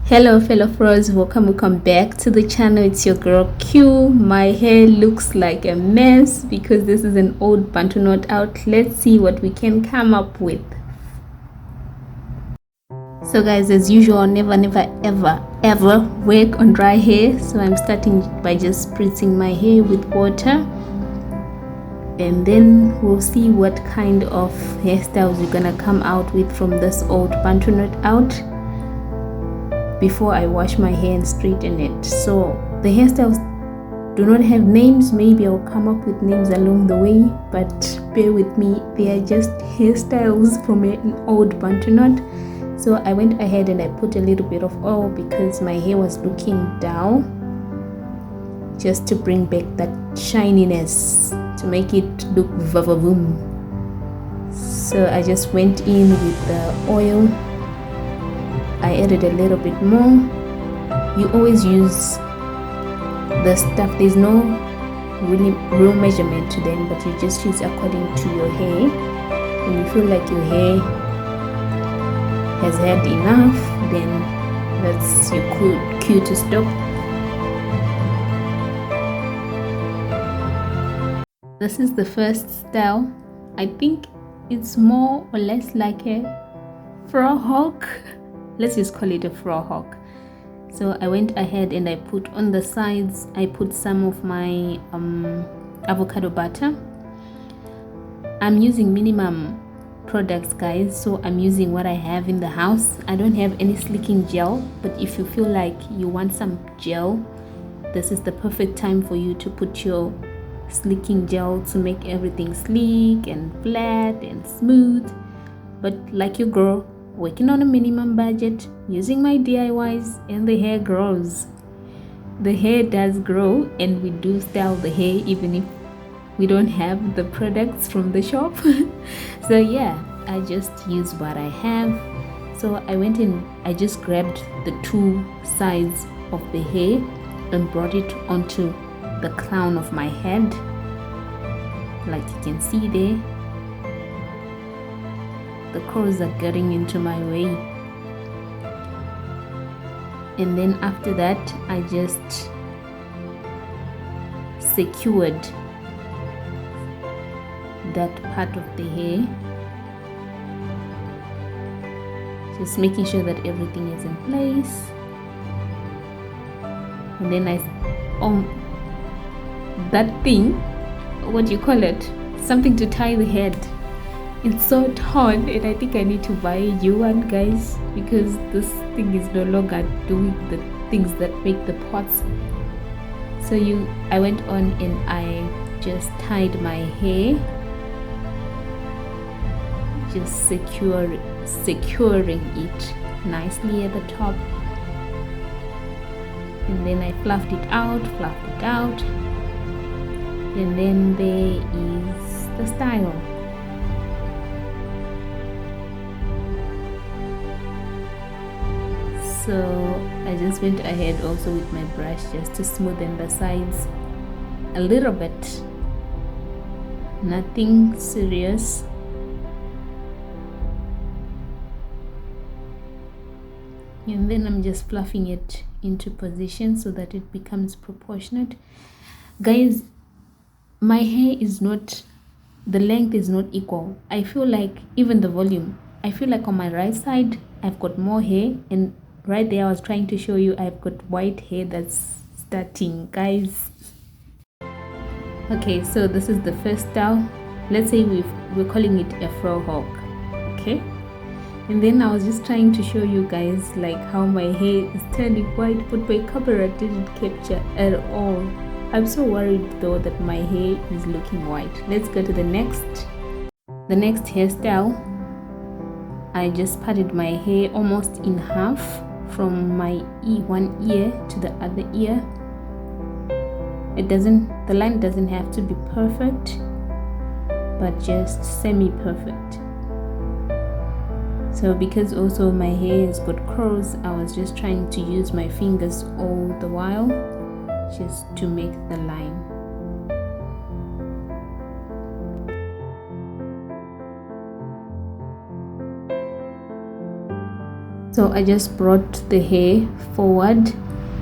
Hello fellow fros, welcome back to the channel. It's your girl Q. My hair looks like a mess because this is an old Bantu knot out. Let's see what we can come up with. So guys, as usual, never ever work on dry hair, so I'm starting by just spritzing my hair with water, and then we'll see what kind of hairstyles we're gonna come out with from this old Bantu knot out before I wash my hair and straighten it. So the hairstyles do not have names. Maybe I'll come up with names along the way, but bear with me, they are just hairstyles from an old Bantu knot. So I went ahead and I put a little bit of oil because my hair was looking dull, just to bring back that shininess, to make it look vavavoom. So I just went in with the oil. I added a little bit more. You always use the stuff, there's no really real measurement to them, but you just use according to your hair. When you feel like your hair has had enough, then that's your cue to stop. This is the first style. I think it's more or less like a fro hawk. Let's just call it a fro hawk. So I went ahead and I put on the sides, I put some of my avocado butter. I'm using minimum products, guys, so I'm using what I have in the house. I don't have any slicking gel, but if you feel like you want some gel, this is the perfect time for you to put your slicking gel to make everything sleek and flat and smooth. But like your girl, working on a minimum budget, using my DIYs, and the hair grows. The hair does grow, and we do style the hair even if we don't have the products from the shop. So yeah, I just use what I have. So I went in, I just grabbed the two sides of the hair and brought it onto the crown of my head, like you can see there. The curls are getting into my way, and then after that I just secured that part of the hair, just making sure that everything is in place. And then that thing, what do you call it, something to tie the head. It's so torn, and I think I need to buy a new one, guys, because this thing is no longer doing the things that make the pots. So I went on and I just tied my hair, just securing it nicely at the top, and then I fluffed it out, and then there is the style. So I just went ahead also with my brush just to smoothen the sides a little bit, nothing serious. And then I'm just fluffing it into position so that it becomes proportionate. Guys, my hair is not, the length is not equal. I feel like even the volume, I feel like on my right side I've got more hair, and right there I was trying to show you I've got white hair that's starting, guys. Okay, so this is the first style. Let's say we're calling it a fro hawk, okay? And then I was just trying to show you guys like how my hair is turning white, but my camera didn't capture at all. I'm so worried though that my hair is looking white. Let's go to the next hairstyle. I just parted my hair almost in half from my one ear to the other ear. The line doesn't have to be perfect, but just semi-perfect. So because also my hair has got curls, I was just trying to use my fingers all the while just to make the line. So I just brought the hair forward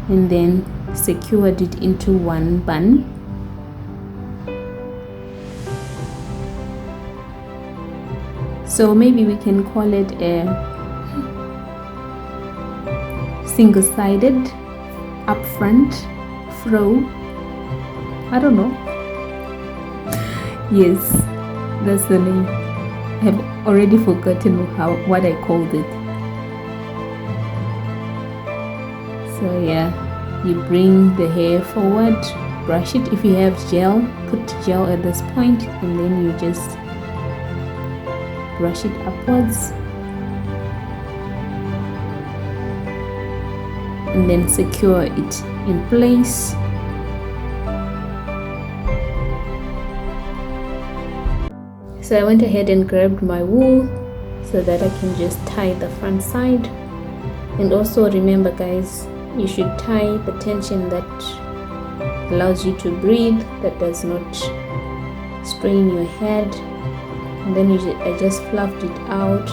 and then secured it into one bun. So maybe we can call it a single-sided up front fro. I don't know. Yes, that's the name. I have already forgotten what I called it. So yeah, you bring the hair forward, brush it. If you have gel, put gel at this point, and then you just brush it upwards, and then secure it in place. So I went ahead and grabbed my wool so that I can just tie the front side. And also remember, guys, you should tie the tension that allows you to breathe, that does not strain your head. And then I just fluffed it out,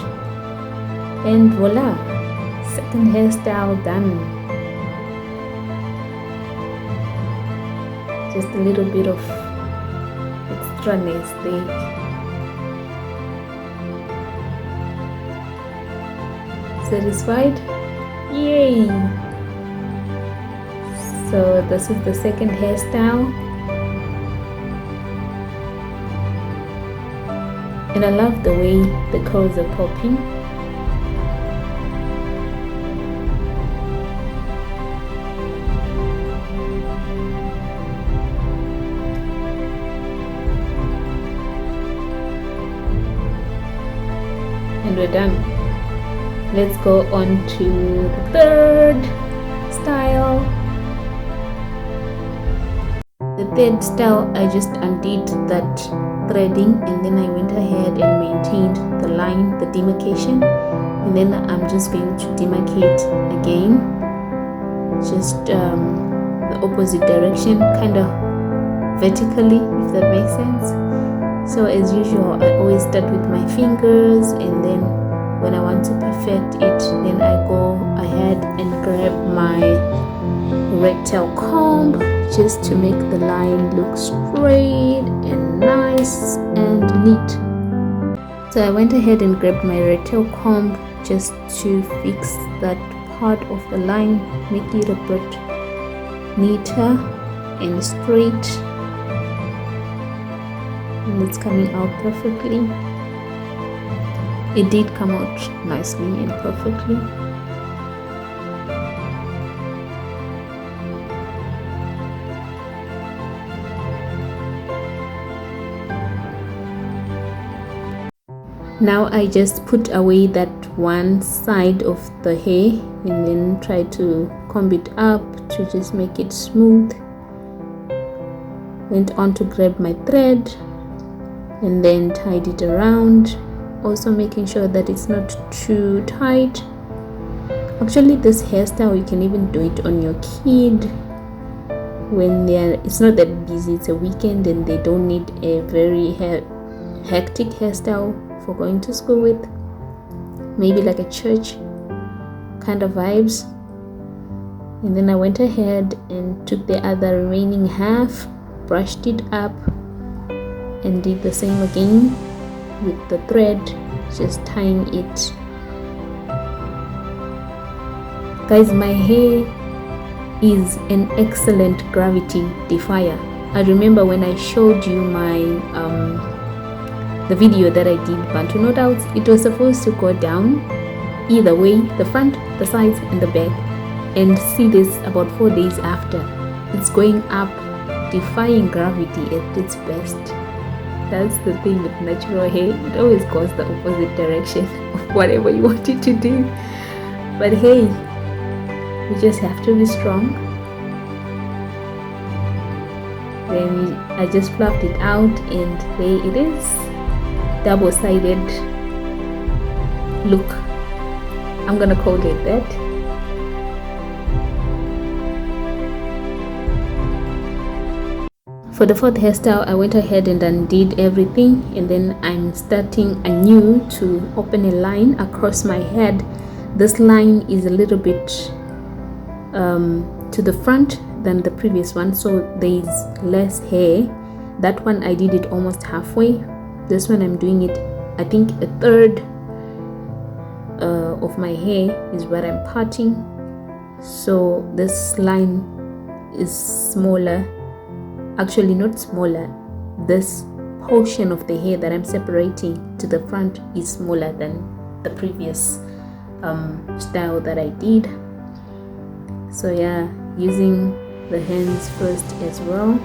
and voila, second hairstyle done. Just a little bit of extraness there. Satisfied? Yay! So this is the second hairstyle, and I love the way the curls are popping. And we're done. Let's go on to the third style. The third style, I just undid that threading, and then I went ahead and maintained the line, the demarcation, and then I'm just going to demarcate again, just the opposite direction, kind of vertically, if that makes sense. So as usual, I always start with my fingers, and then when I want to perfect it, then I go ahead and grab my red tail comb just to make the line look straight and nice and neat. So I went ahead and grabbed my red tail comb just to fix that part of the line, make it a bit neater and straight. And it's coming out perfectly. It did come out nicely and perfectly. Now I just put away that one side of the hair and then try to comb it up to just make it smooth. Went on to grab my thread and then tied it around, also making sure that it's not too tight. Actually, this hairstyle, you can even do it on your kid when it's not that busy, it's a weekend and they don't need a very hectic hairstyle for going to school with, maybe like a church kind of vibes. And then I went ahead and took the other remaining half, brushed it up, and did the same again with the thread, just tying it. Guys, my hair is an excellent gravity defier. I remember when I showed you my the video that I did Bantu no doubts, it was supposed to go down either way, the front, the sides and the back, and see this about 4 days after, it's going up, defying gravity at its best. That's the thing with natural hair, it always goes the opposite direction of whatever you want it to do. But hey, you just have to be strong. Then I just fluffed it out and there it is, double-sided look, I'm gonna call it that. For the fourth hairstyle, I went ahead and undid everything, and then I'm starting anew to open a line across my head This line is a little bit to the front than the previous one, so there is less hair. That one I did it almost halfway. This one I'm doing it, I think a third of my hair is what I'm parting. So this line is smaller, actually not smaller, this portion of the hair that I'm separating to the front is smaller than the previous style that I did. So yeah, using the hands first as well.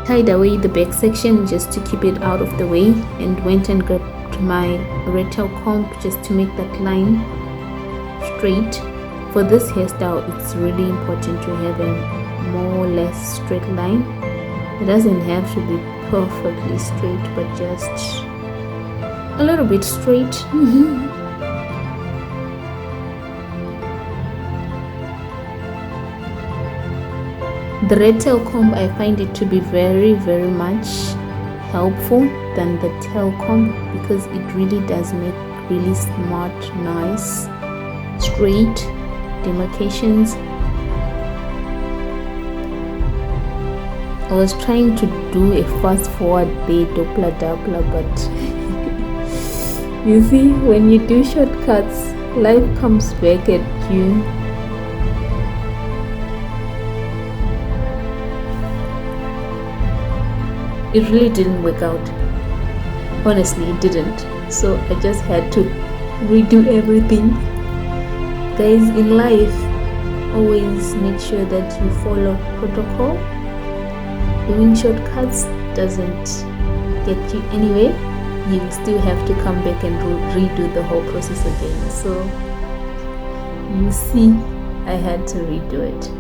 Tied away the back section just to keep it out of the way, and went and grabbed my red tail comb just to make that line straight. For this hairstyle, it's really important to have a more or less straight line. It doesn't have to be perfectly straight, but just a little bit straight. The red tail comb, I find it to be very much helpful than the tail comb, because it really does make really smart, nice, straight demarcations. I was trying to do a fast forward there, doppler, but you see, when you do shortcuts, life comes back at you. It really didn't work out. Honestly, it didn't. So I just had to redo everything. Guys, in life, always make sure that you follow protocol. Doing shortcuts doesn't get you anywhere. You still have to come back and redo the whole process again. So you see, I had to redo it.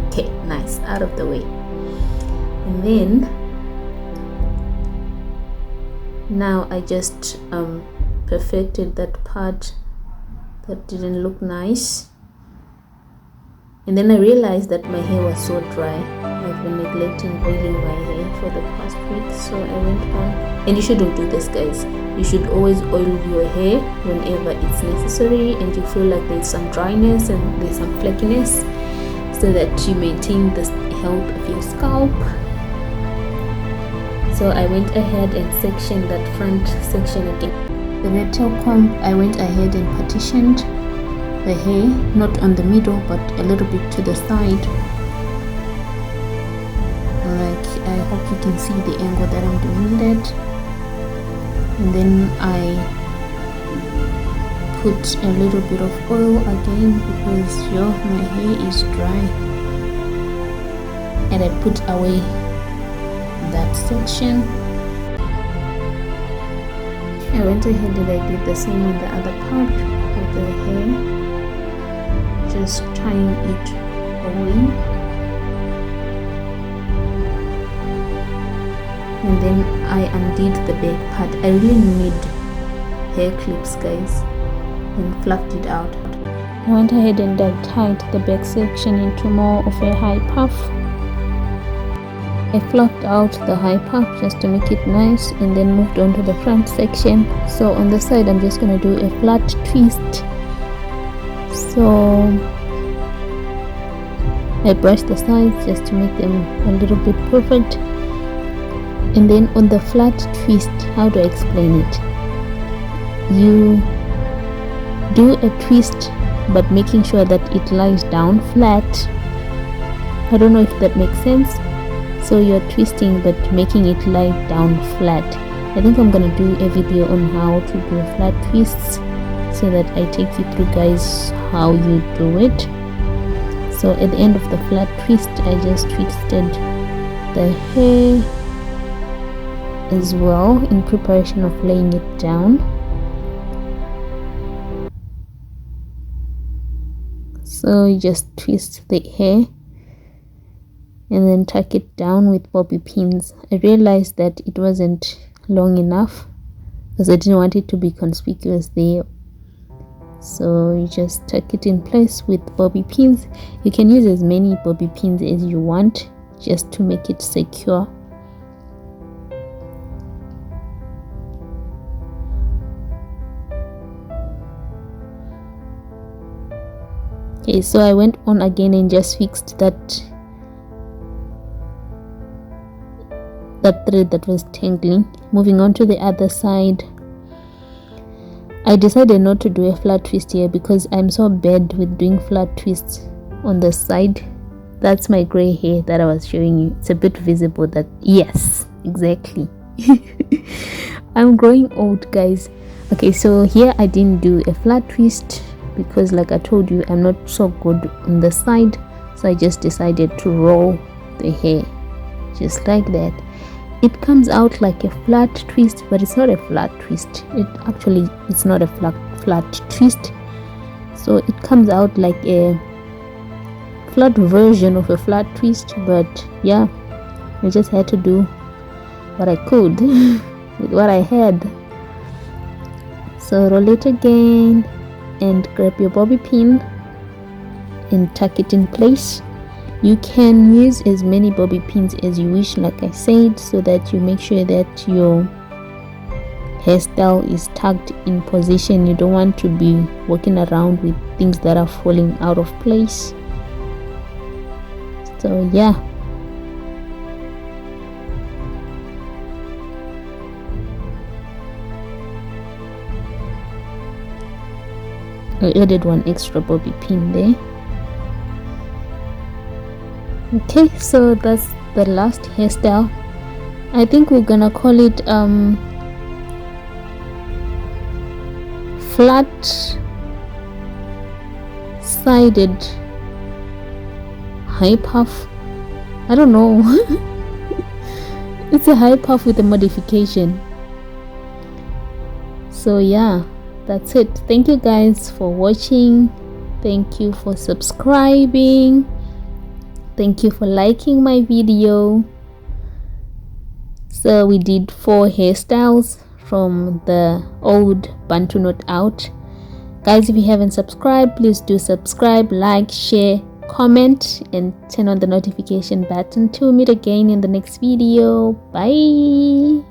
Okay, nice, out of the way. And then now I just perfected that part that didn't look nice, and then I realized that my hair was so dry. I've been neglecting oiling my hair for the past week, so I went on. And you shouldn't do this, guys. You should always oil your hair whenever it's necessary and you feel like there's some dryness and there's some flakiness, so that you maintain the health of your scalp. So I went ahead and sectioned that front section again. The red tail comb, I went ahead and partitioned the hair, not on the middle but a little bit to the side. Like, I hope you can see the angle that I'm doing that. And then I put a little bit of oil again because my hair is dry. And I put away that section. I went ahead and I did the same on the other part of the hair, just tying it away. And then I undid the back part. I really need hair clips, guys, and fluffed it out. I went ahead and I tied the back section into more of a high puff. I fluffed out the high puff just to make it nice, and then moved on to the front section. So on the side I'm just going to do a flat twist. So I brushed the sides just to make them a little bit perfect. And then on the flat twist, how do I explain it? You do a twist but making sure that it lies down flat. I don't know if that makes sense. So you're twisting but making it lie down flat. I think I'm gonna do a video on how to do flat twists, so that I take you through, guys, how you do it. So at the end of the flat twist, I just twisted the hair as well in preparation of laying it down. So you just twist the hair and then tuck it down with bobby pins. I realized that it wasn't long enough because I didn't want it to be conspicuous there. So you just tuck it in place with bobby pins. You can use as many bobby pins as you want just to make it secure. Okay, so I went on again and just fixed that thread that was tangling. Moving on to the other side, I decided not to do a flat twist here because I'm so bad with doing flat twists on the side. That's my gray hair that I was showing you. It's a bit visible. That, yes, exactly. I'm growing old, guys. Okay, so here I didn't do a flat twist because, like I told you, I'm not so good on the side, so I just decided to roll the hair just like that. It comes out like a flat twist, but it's not a flat twist. It's not a flat twist, so it comes out like a flat version of a flat twist. But yeah, I just had to do what I could with what I had. So roll it again and grab your bobby pin and tuck it in place. You can use as many bobby pins as you wish, like I said, so that you make sure that your hairstyle is tucked in position. You don't want to be walking around with things that are falling out of place. So yeah, I added one extra bobby pin there. Okay, so that's the last hairstyle. I think we're gonna call it flat sided high puff. I don't know. It's a high puff with a modification. So yeah, that's it. Thank you guys for watching. Thank you for subscribing. Thank you for liking my video. So we did 4 hairstyles from the old Bantu knot out. Guys, if you haven't subscribed, please do subscribe, like, share, comment, and turn on the notification button. To meet again in the next video. Bye.